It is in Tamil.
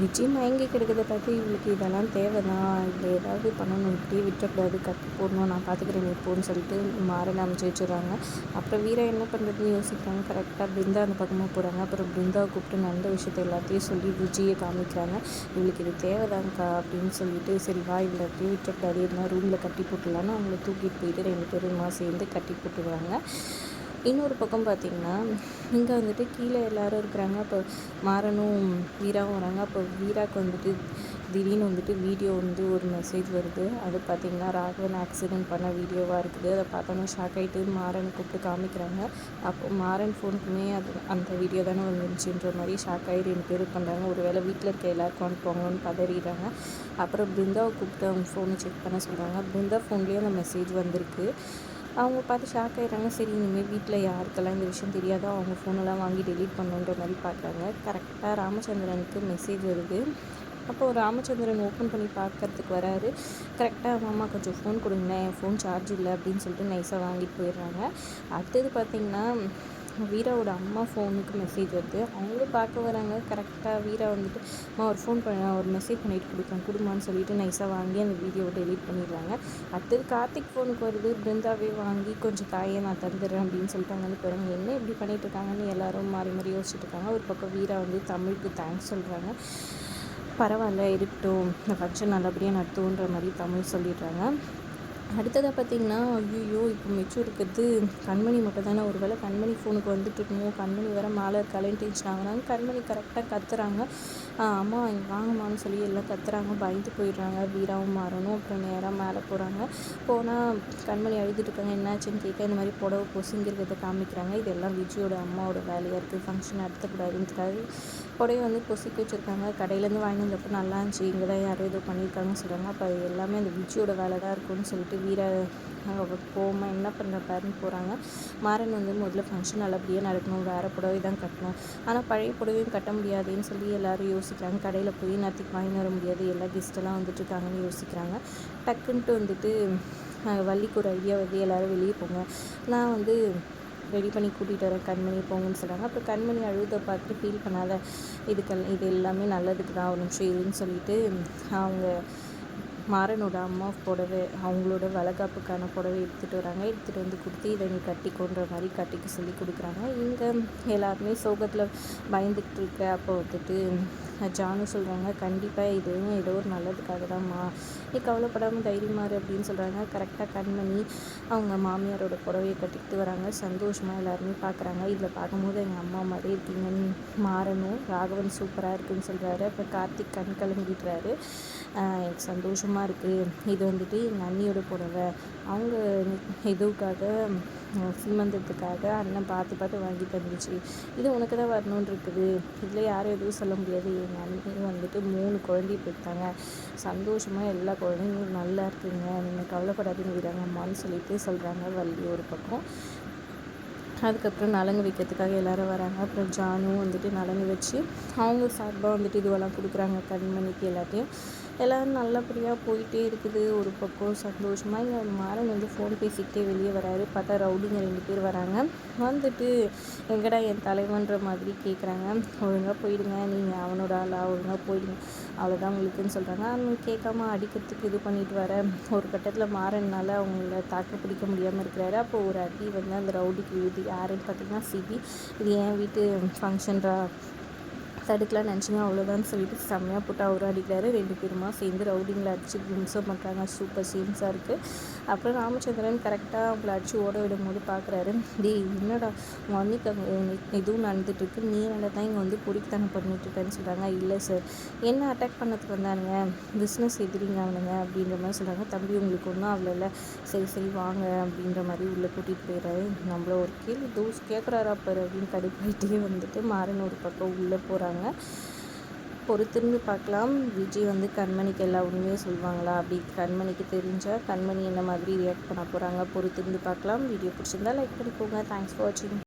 விஜய் மயங்கி கிடக்கிறத பார்த்து இவளுக்கு இதெல்லாம் தேவைதான், இல்லை ஏதாவது பண்ணணும், இப்படியே விட்டுறக்கூடாது, கட்டி போடணும், நான் பார்த்துக்கிறேன் இப்போன்னு சொல்லிட்டு மாறனை அமைச்சு வச்சுடுறாங்க. அப்புறம் வீரா என்ன பண்ணுறதுன்னு யோசிக்கிறாங்க. கரெக்டாக பிருந்தா அந்த பக்கமாக போகிறாங்க. அப்புறம் பிருந்தாவை கூப்பிட்டு நடந்த விஷயத்தை எல்லாத்தையும் சொல்லி விஜயை காமிக்கிறாங்க. இவளுக்கு இது தேவைதான்க்கா அப்படின்னு சொல்லிட்டு, சரி வா இவளை அப்படியே விட்டுறக்கூடாது, இருந்தால் ரூமில் கட்டி போட்டுடலான்னு அவங்கள தூக்கிட்டு போயிட்டு 2 பேருமா சேர்ந்து கட்டி போட்டுடுவாங்க. இன்னொரு பக்கம் பார்த்திங்கன்னா, இங்கே வந்துட்டு கீழே எல்லோரும் இருக்கிறாங்க. அப்போ மாறனும் வீராவும் வராங்க. அப்போ வீராவுக்கு வந்துட்டு திடீர்னு வந்துட்டு வீடியோ ஒரு மெசேஜ் வருது. அது பார்த்திங்கன்னா ராகவன் ஆக்சிடெண்ட் பண்ண வீடியோவாக இருக்குது. அதை பார்த்தோன்னா ஷாக் ஆகிட்டு மாறனை கூப்பிட்டு காமிக்கிறாங்க. அப்போ மாறன் ஃபோனுக்குமே அந்த வீடியோ தானே வந்துருந்துச்சுன்ற மாதிரி ஷாக் ஆகி 2 பேர் பண்ணுறாங்க. ஒரு வேளை வீட்டில் இருக்க எல்லாருக்கும் அனுப்புவாங்கன்னு பதறிடுறாங்க. அப்புறம் பிருந்தாவை கூப்பிட்டு அவங்க ஃபோனை செக் பண்ண சொல்கிறாங்க. பிருந்தா ஃபோன்லேயே அந்த மெசேஜ் வந்திருக்கு. அவங்க பார்த்து ஷாக் ஆகிடுறாங்க. சரி இனிமேல் வீட்டில் யாருக்கெல்லாம் இந்த விஷயம் தெரியாதோ அவங்க ஃபோனெல்லாம் வாங்கி டெலீட் பண்ணுன்ற மாதிரி பார்க்குறாங்க. கரெக்டாக ராமச்சந்திரனுக்கு மெசேஜ் வருது. அப்போது ராமச்சந்திரன் ஓப்பன் பண்ணி பார்க்கறதுக்கு வராரு. கரெக்டாக மாமா கொஞ்சம் ஃபோன் கொடுங்களேன், என் ஃபோன் சார்ஜ் இல்லை அப்படின்னு சொல்லிட்டு நைஸாக வாங்கிட்டு போயிடுறாங்க. அடுத்தது பார்த்திங்கன்னா, வீராவோட அம்மா ஃபோனுக்கு மெசேஜ் வருது. அவங்களும் பார்க்க வராங்க. கரெக்டாக வீரா வந்துட்டு ஒரு ஃபோன் ஒரு மெசேஜ் பண்ணிட்டு கொடுமான்னு சொல்லிட்டு நைஸாக வாங்கி அந்த வீடியோவை டெலீட் பண்ணிடுறாங்க. அடுத்தது கார்த்திக் ஃபோனுக்கு வருது. பிருந்தாவே வாங்கி கொஞ்சம் தாயை நான் தந்துடுறேன் அப்படின்னு சொல்லிட்டு அங்கே போகிறாங்க. என்ன இப்படி பண்ணிட்டு இருக்காங்கன்னு எல்லாரும் மாறி மாறி யோசிச்சுட்டு இருக்காங்க. ஒரு பக்கம் வீரா தமிழுக்கு தேங்க்ஸ் சொல்கிறாங்க. பரவாயில்ல இருக்கட்டும், இந்த ஃபங்க்ஷன் நல்லபடியாக நடத்துன்ற மாதிரி தமிழ் சொல்லிடுறாங்க. அடுத்ததாக பார்த்திங்கன்னா, ஐயோ இப்போ மிச்சம் இருக்கிறது கண்மணி மட்டும் தானே, ஒரு வேளை கண்மணி ஃபோனுக்கு வந்துட்டு இருக்குமோ, கண்மணி வேறு மேலே இருக்காளேன்னு டென்ஷன் ஆகுறாங்க. கண்மணி கரெக்டாக கத்துறாங்க. அம்மா இங்கே வாங்கம்மான்னு சொல்லி எல்லாம் கத்துறாங்க. பயந்து போயிடுறாங்க. வீராவும் மாறணும். அப்புறம் நேராக மேலே போகிறாங்க. போனால் கண்மணி அழுதுட்டு இருக்காங்க. என்னாச்சுன்னு கேட்க இந்த மாதிரி புடவை பொசுங்கிறத காமிக்கிறாங்க. இதெல்லாம் விஜயோட அம்மாவோட வேலையாக இருக்குது, ஃபங்க்ஷன் நடத்தக்கூடாதுன்றதுக்காக புடவை பொசுக்கி வச்சுருக்காங்க. கடையிலேருந்து வாங்கி வந்தப்போ நல்லா இருந்துச்சு, இங்கே தான் யாரும் ஏதோ பண்ணியிருக்காங்கன்னு சொல்கிறாங்க. அப்போ அது எல்லாமே அந்த விஜயோட வேலை தான் இருக்கும்னு சொல்லிட்டு வீரா போகாமல் என்ன பண்ணுற பாருன்னு போகிறாங்க. மாறன் முதல்ல ஃபங்க்ஷன் நல்லபடியாக நடக்கணும், வேறு புடவை தான் கட்டணும், ஆனால் பழைய புடவையும் கட்ட முடியாதுன்னு சொல்லி எல்லோரும் யோசிக்கிறாங்க. கடையில் போய் நேற்றுக்கு வாங்கி வர முடியாது, எல்லா கெஸ்ட்டெல்லாம் வந்துட்டுருக்காங்கன்னு யோசிக்கிறாங்க. டக்குன்ட்டு வள்ளிக்கு ஒரு ஐடியா வருது. எல்லோரும் வெளியே போங்க, நான் ரெடி பண்ணி கூட்டிகிட்டு வரேன், கண்மணி போங்கன்னு சொல்கிறாங்க. அப்புறம் கண்மணி அழுத பார்த்துட்டு ஃபீல் பண்ணாத, இது எல்லாமே நல்லதுக்கு தான், ஒரு நிமிஷம் இதுன்னு சொல்லிட்டு அவங்க மாறனோட அம்மா புடவை அவங்களோட வளகாப்புக்கான புடவை எடுத்துகிட்டு வராங்க. எடுத்துகிட்டு கொடுத்து இதை நீ கட்டிக்கோன்ற மாதிரி கட்டிக்க சொல்லி கொடுக்குறாங்க. இங்கே எல்லாருமே சோகத்தில் பயந்துக்கிட்டு இருக்க. அப்போ ஜானு சொல்கிறாங்க, கண்டிப்பாக இதுவும் ஏதோ ஒரு நல்லதுக்காக தான்மா, நீ கவலைப்படாமல் தைரியமாறு அப்படின்னு சொல்கிறாங்க. கரெக்டாக கண்மணி அவங்க மாமியாரோட புடவையை கட்டிக்கிட்டு வராங்க. சந்தோஷமாக எல்லாருமே பார்க்குறாங்க. இதில் பார்க்கும்போது எங்கள் அம்மா மாதிரி இருக்கீங்கன்னு மாறணும், ராகவன் சூப்பராக இருக்குதுன்னு சொல்கிறாரு. அப்புறம் கார்த்திக் கண் கலங்கிடுறாரு. எனக்கு சந்தோஷமாக இருக்குது, இது எங்கள் அண்ணியோட புடவை, அவங்க இதுக்காக சீமந்தத்துக்காக அண்ணன் பார்த்து வாங்கி தந்துச்சு, இது உனக்கு தான் வரணுன்னு இருக்குது, இதில் யாரும் எதுவும் சொல்ல முடியாது, எங்கள் அண்ணி 3 குழந்தைய பெற்றாங்க, சந்தோஷமாக எல்லா குழந்தைங்களும் நல்லா இருக்குங்க, நீங்கள் கவலைப்படாதீங்க விடாங்கம்மான்னு சொல்லிட்டு சொல்கிறாங்க வள்ளி ஒரு பக்கம். அதுக்கப்புறம் நலங்கு வைக்கிறதுக்காக எல்லோரும் வராங்க. அப்புறம் ஜானும் நலங்கு வச்சு அவங்க சார்பாக இதுவெல்லாம் கொடுக்குறாங்க கண்மணிக்கு. எல்லாத்தையும் எல்லோரும் நல்லபடியாக போயிட்டே இருக்குது. ஒரு பக்கம் சந்தோஷமாக இங்கே மாறன் ஃபோன் பேசிக்கிட்டே வெளியே வராரு. பார்த்தா ரவுடிங்க 2 பேர் வராங்க. எங்கடா என் தலைவன்ற மாதிரி கேட்குறாங்க. ஒழுங்காக போயிடுங்க, நீங்கள் அவனோட ஆளா, ஒழுங்காக போயிடுங்க, அவ்வளோதான் உங்களுக்குன்னு சொல்கிறாங்க. அவங்க கேட்காம அடிக்கிறதுக்கு இது பண்ணிட்டு வர ஒரு கட்டத்தில் மாறனால அவங்கள தாக்க பிடிக்க முடியாமல் இருக்கிறாரு. அப்போ ஒரு அடி அந்த ரவுடிக்கு விழுது. யாருன்னு பார்த்தீங்கன்னா சிபி. இது என் வீட்டு ஃபங்க்ஷன்றா, தடுக்கலாம் நினச்சிங்க அவ்வளோதான்னு சொல்லிட்டு செம்மையாக போட்டு அவரும் அடிக்கிறாரு. 2 பேருமா சேர்ந்து ரவுடிங்களை அடித்து கும்சம் பண்ணுறாங்க. சூப்பர் சீன்ஸாக இருக்குது. அப்புறம் ராமச்சந்திரன் கரெக்டாக அவங்கள அடித்து ஓட விடும்போது பார்க்குறாரு, என்னடா உங்கள் அன்னைக்கு அங்கே எதுவும் நடந்துட்டுருக்கு, நீ நல்லா தான் இங்கே பொறித்தனம் பண்ணிட்டுருக்கேன்னு சொல்கிறாங்க. இல்லை சார், என்ன அட்டாக் பண்ணதுக்கு வந்தானுங்க, பிஸ்னஸ் எதிரிங்க அவனுங்க அப்படின்ற மாதிரி சொல்கிறாங்க. தம்பி உங்களுக்கு ஒன்றும் அவ்வளோ, சரி சரி வாங்க அப்படின்ற மாதிரி உள்ளே கூட்டிகிட்டு போயிடுறாரு. நம்மள ஒரு கேள்வி தோஸ் கேட்குறாரா பாரு அப்படின்னு கடுப்பாயிட்டே மாறன் ஒரு பக்கம் உள்ளே போகிறாங்க. பொறுத்திருந்து பார்க்கலாம். விஜய் கண்மணிக்கு எல்லா உண்மையும் சொல்லுவாங்களா, அப்படி கண்மணிக்கு தெரிஞ்சால் கண்மணி என்ன மாதிரி ரியாக்ட் பண்ண போகிறாங்க, பொறுத்திருந்து பார்க்கலாம். வீடியோ பிடிச்சிருந்தா லைக் பண்ணிக்கோங்க. தேங்க்ஸ் ஃபார் வாட்சிங்.